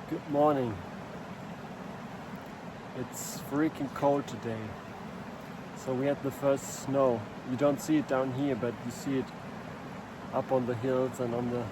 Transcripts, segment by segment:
Good morning. It's freaking cold today. So we had the first snow. You don't see it down here, but you see it up on the hills and on the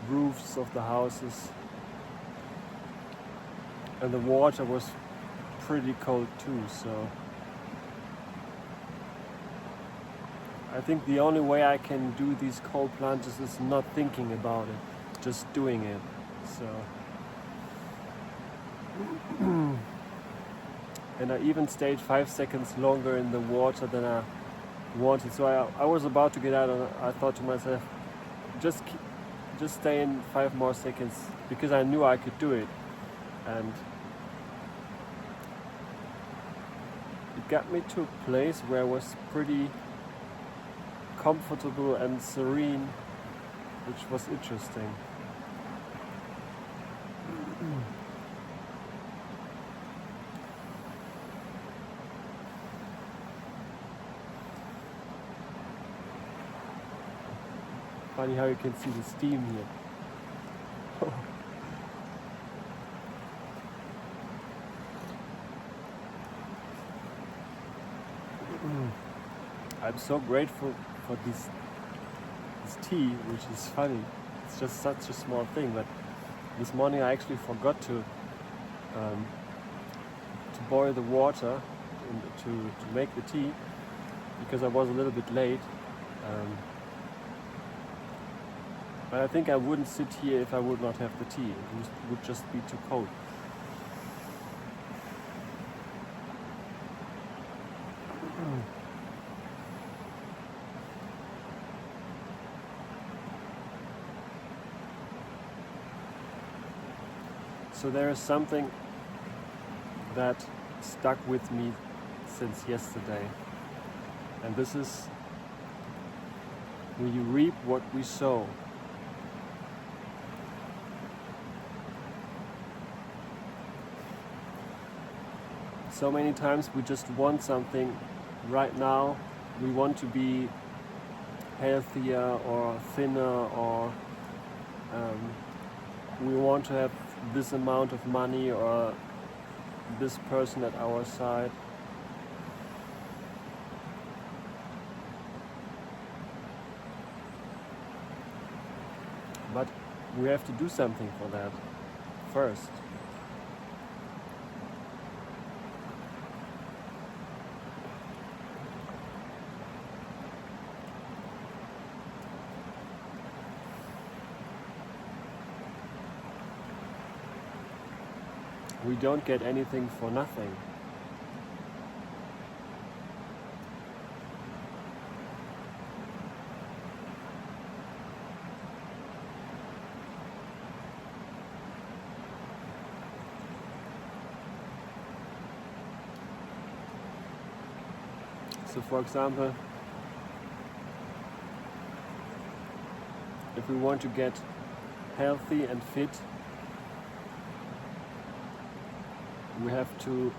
roofs of the houses. And the water was pretty cold too, so I think the only way I can do these cold plunges is not thinking about it, just doing it. So and I even stayed 5 seconds longer in the water than I wanted. So I was about to get out, and I thought to myself, just stay in 5 more seconds, because I knew I could do it. And it got me to a place where I was pretty comfortable and serene, which was interesting. Funny how you can see the steam here. I'm so grateful for this tea, which is funny. It's just such a small thing, but this morning I actually forgot to boil the water to make the tea, because I was a little bit late. But I think I wouldn't sit here if I would not have the tea. It would just be too cold. So there is something that stuck with me since yesterday. And this is: we reap what we sow. So many times we just want something right now. We want to be healthier or thinner, or we want to have this amount of money or this person at our side. But we have to do something for that first. We don't get anything for nothing. So for example, if we want to get healthy and fit, we have to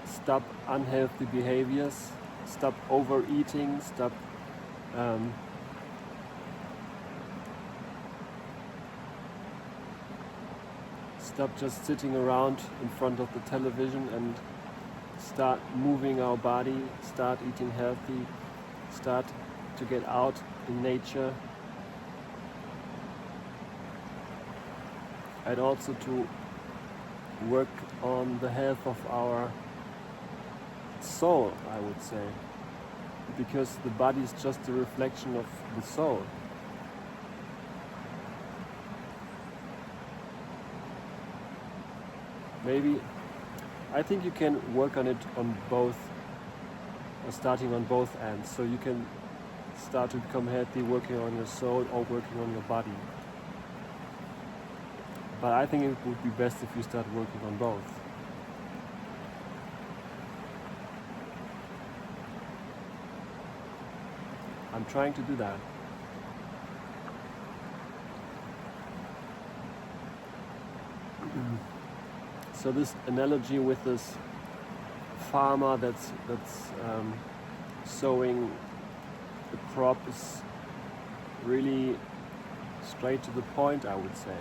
stop unhealthy behaviors, stop overeating, stop just sitting around in front of the television, and start moving our body, start eating healthy, start to get out in nature, and also to work on the health of our soul, I would say, because the body is just a reflection of the soul. Maybe, I think you can work on it on both, or starting on both ends. So you can start to become healthy working on your soul or working on your body. But I think it would be best if you start working on both. I'm trying to do that. So this analogy with this farmer that's sowing the crop is really straight to the point, I would say.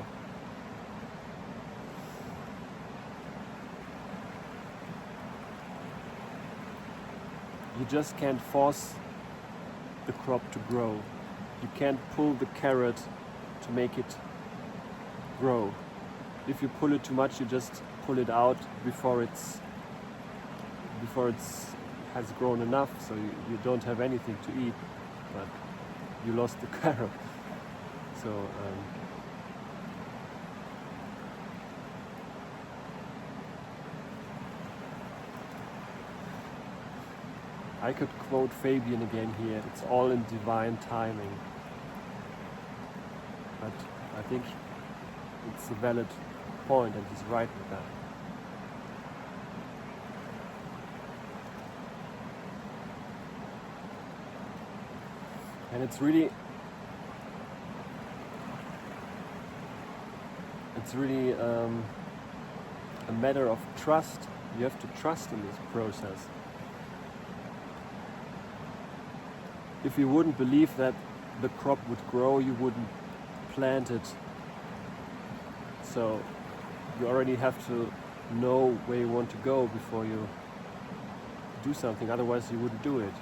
you just can't force the crop to grow. You can't pull the carrot to make it grow. If you pull it too much, you just pull it out before it's has grown enough, so you don't have anything to eat, but you lost the carrot. So I could quote Fabian again here, it's all in divine timing. But I think it's a valid point and he's right with that. And it's really a matter of trust. You have to trust in this process. If you wouldn't believe that the crop would grow, you wouldn't plant it. So you already have to know where you want to go before you do something, otherwise you wouldn't do it.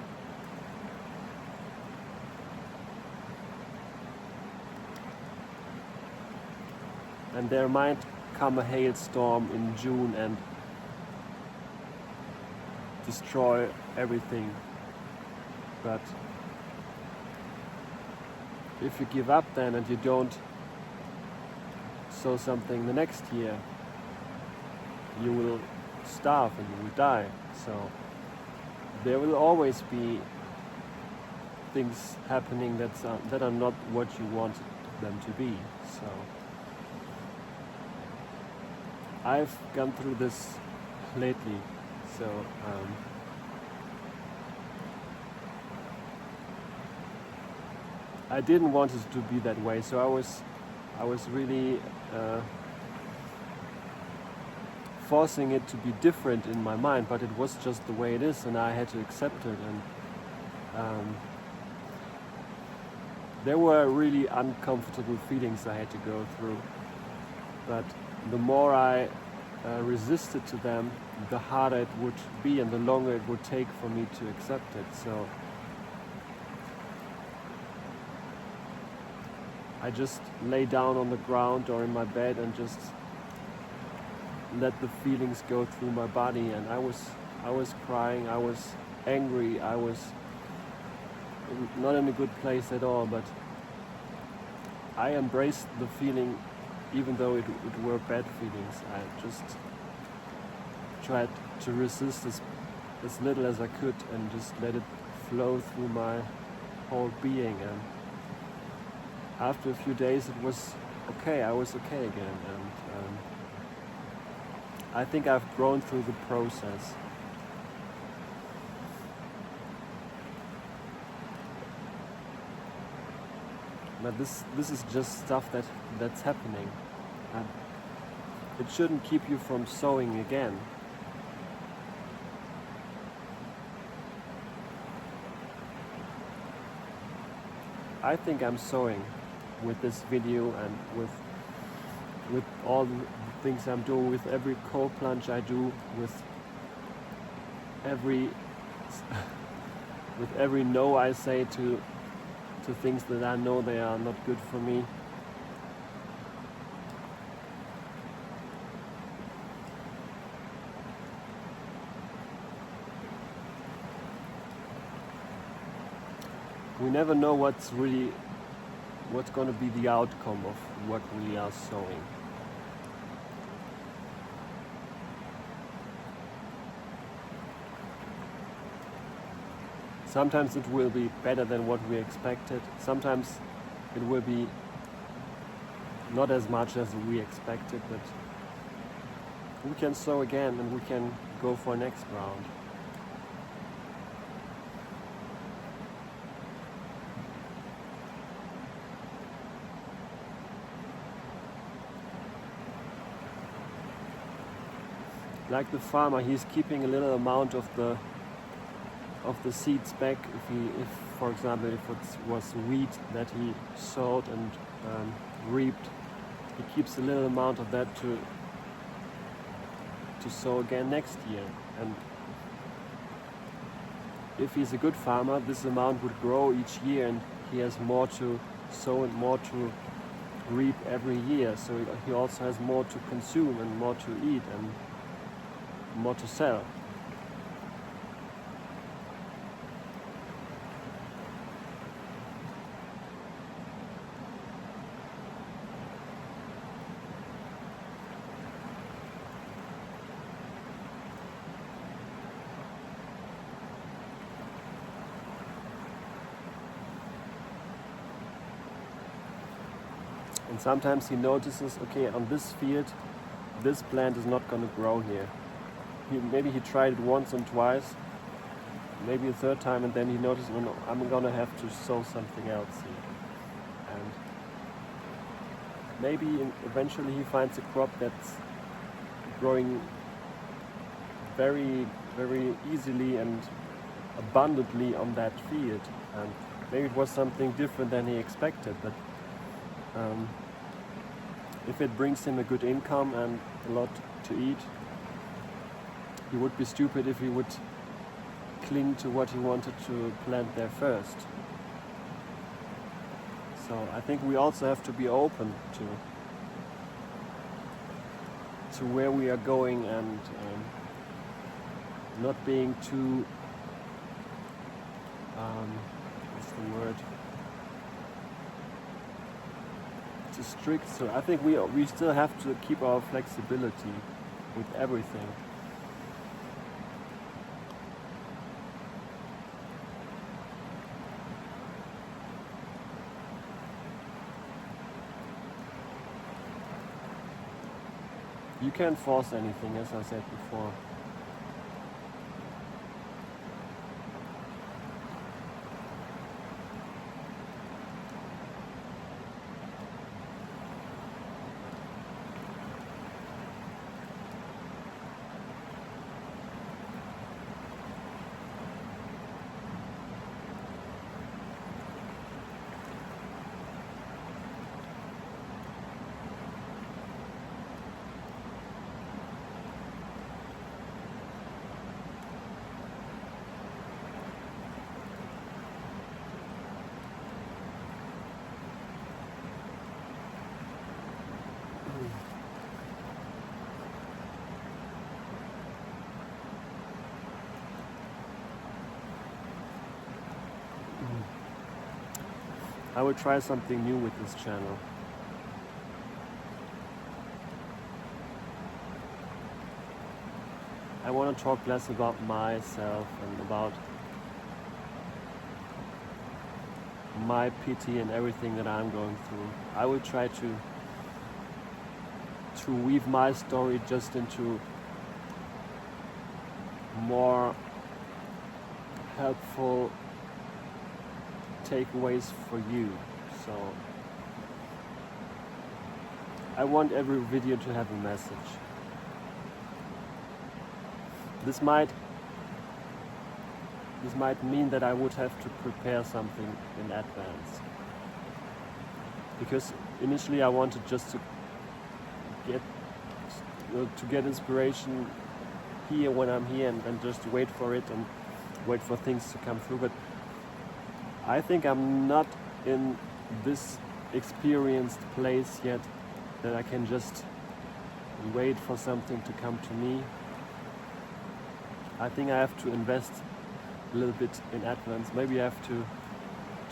And there might come a hailstorm in June and destroy everything. But if you give up then and you don't sow something the next year, you will starve and you will die. So there will always be things happening that are not what you want them to be. So I've gone through this lately, so I didn't want it to be that way. So I was really forcing it to be different in my mind, but it was just the way it is, and I had to accept it. And there were really uncomfortable feelings I had to go through, but the more I resisted to them, the harder it would be and the longer it would take for me to accept it. So I just lay down on the ground or in my bed and just let the feelings go through my body, and I was crying, I was angry, I was not in a good place at all, but I embraced the feeling even though it were bad feelings. I just tried to resist as little as I could and just let it flow through my whole being. And after a few days it was okay, I was okay again, and I think I've grown through the process. But this is just stuff that's happening. And it shouldn't keep you from sowing again. I think I'm sowing with this video and with all the things I'm doing, with every cold plunge I do, with every no I say to things that I know they are not good for me. We never know what's going to be the outcome of what we are sowing. Sometimes it will be better than what we expected. Sometimes it will be not as much as we expected, but we can sow again and we can go for next round. Like the farmer, he's keeping a little amount of the seeds back. If for example, if it was wheat that he sowed and reaped, he keeps a little amount of that to sow again next year. And if he's a good farmer, this amount would grow each year, and he has more to sow and more to reap every year. So he also has more to consume and more to eat and more to sell. And sometimes he notices, okay, on this field, this plant is not going to grow here. Maybe he tried it once and twice, maybe a third time, and then he noticed, well, no, I'm going to have to sow something else here. And maybe eventually he finds a crop that's growing very, very easily and abundantly on that field. And maybe it was something different than he expected, but if it brings him a good income and a lot to eat, he would be stupid if he would cling to what he wanted to plant there first. So I think we also have to be open to where we are going, and not being too what's the word? Too strict. So I think we still have to keep our flexibility with everything. You can't force anything, as I said before. I will try something new with this channel. I want to talk less about myself and about my pity and everything that I'm going through. I will try to weave my story just into more helpful takeaways for you. So I want every video to have a message. This might mean that I would have to prepare something in advance, because initially I wanted just to get inspiration here when I'm here, and just wait for it and wait for things to come through. But I think I'm not in this experienced place yet that I can just wait for something to come to me. I think I have to invest a little bit in advance. Maybe I have to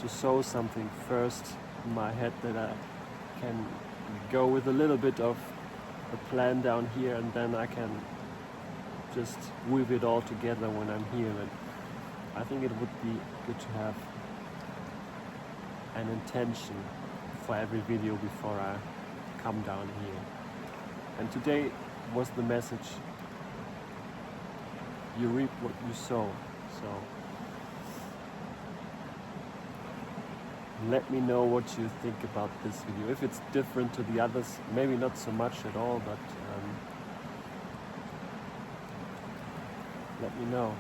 sow something first in my head, that I can go with a little bit of a plan down here, and then I can just weave it all together when I'm here. And I think it would be good to have an intention for every video before I come down here. And today was the message: you reap what you sow. So let me know what you think about this video. If it's different to the others, maybe not so much at all, but let me know.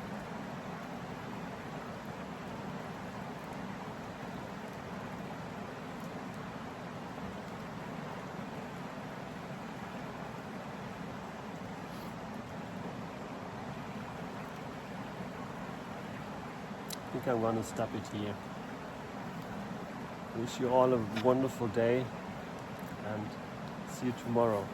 think I'm gonna stop it here. Wish you all a wonderful day and see you tomorrow.